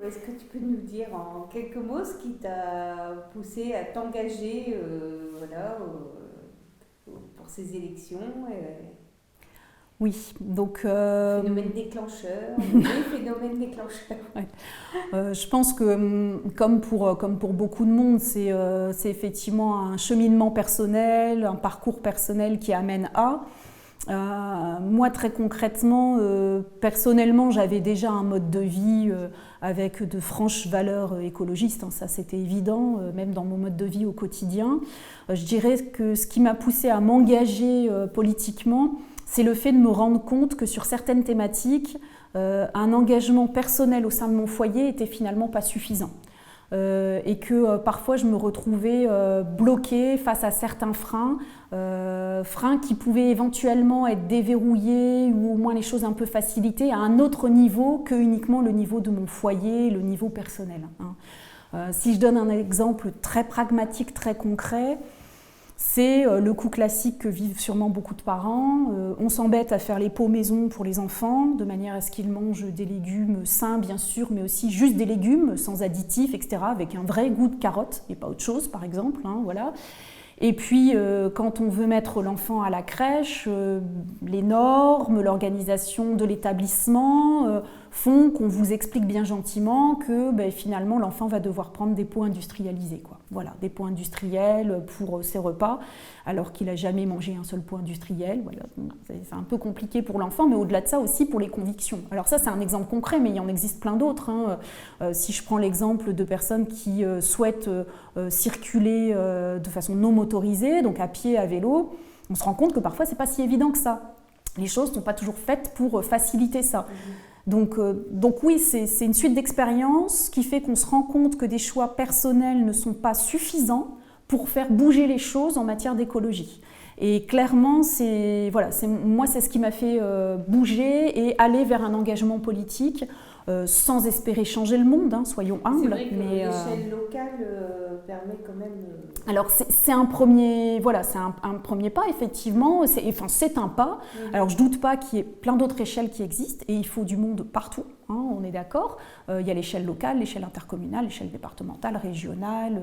Est-ce que tu peux nous dire en quelques mots ce qui t'a poussé à t'engager pour ces élections Oui, donc phénomène déclencheur, les phénomènes déclencheurs. ouais. Je pense que comme pour beaucoup de monde, c'est effectivement un cheminement personnel, un parcours personnel qui amène à. Moi, très concrètement, personnellement, j'avais déjà un mode de vie avec de franches valeurs écologistes, hein, ça c'était évident, même dans mon mode de vie au quotidien. Je dirais que ce qui m'a poussée à m'engager politiquement, c'est le fait de me rendre compte que sur certaines thématiques, un engagement personnel au sein de mon foyer était finalement pas suffisant. Et que parfois je me retrouvais bloquée face à certains freins, freins qui pouvaient éventuellement être déverrouillés ou au moins les choses un peu facilitées à un autre niveau que uniquement le niveau de mon foyer, le niveau personnel. Hein. Si je donne un exemple très pragmatique, très concret, c'est le coup classique que vivent sûrement beaucoup de parents. On s'embête à faire les pots maison pour les enfants, de manière à ce qu'ils mangent des légumes sains, bien sûr, mais aussi juste des légumes, sans additifs, etc., avec un vrai goût de carotte, et pas autre chose, par exemple. Hein, voilà. Et puis, quand on veut mettre l'enfant à la crèche, les normes, l'organisation de l'établissement font qu'on vous explique bien gentiment que finalement l'enfant va devoir prendre des pots industrialisés, quoi. Voilà, des pots industriels pour ses repas, alors qu'il n'a jamais mangé un seul pot industriel. Voilà. C'est un peu compliqué pour l'enfant, mais au-delà de ça aussi pour les convictions. Alors ça, c'est un exemple concret, mais il y en existe plein d'autres. Hein. Si je prends l'exemple de personnes qui souhaitent circuler de façon non motorisée, donc à pied, à vélo, on se rend compte que parfois, c'est pas si évident que ça. Les choses ne sont pas toujours faites pour faciliter ça. Donc oui, c'est une suite d'expériences qui fait qu'on se rend compte que des choix personnels ne sont pas suffisants pour faire bouger les choses en matière d'écologie. Et clairement, moi, c'est ce qui m'a fait bouger et aller vers un engagement politique sans espérer changer le monde, hein, soyons humbles. C'est vrai que l'échelle locale permet quand même... Alors c'est un premier, voilà, c'est un premier pas, effectivement, c'est un pas. Alors je doute pas qu'il y ait plein d'autres échelles qui existent et il faut du monde partout, hein, on est d'accord. Il y a l'échelle locale, l'échelle intercommunale, l'échelle départementale, régionale,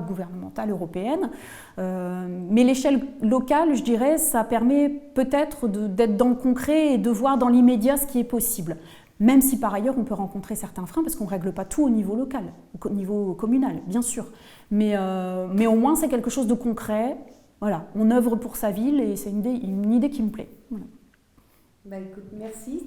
gouvernementale, européenne. Mais l'échelle locale, je dirais, ça permet peut-être d'être dans le concret et de voir dans l'immédiat ce qui est possible. Même si par ailleurs on peut rencontrer certains freins parce qu'on ne règle pas tout au niveau local, au niveau communal, bien sûr. Mais au moins c'est quelque chose de concret. Voilà, on œuvre pour sa ville et c'est une idée qui me plaît. Voilà. Écoute, merci.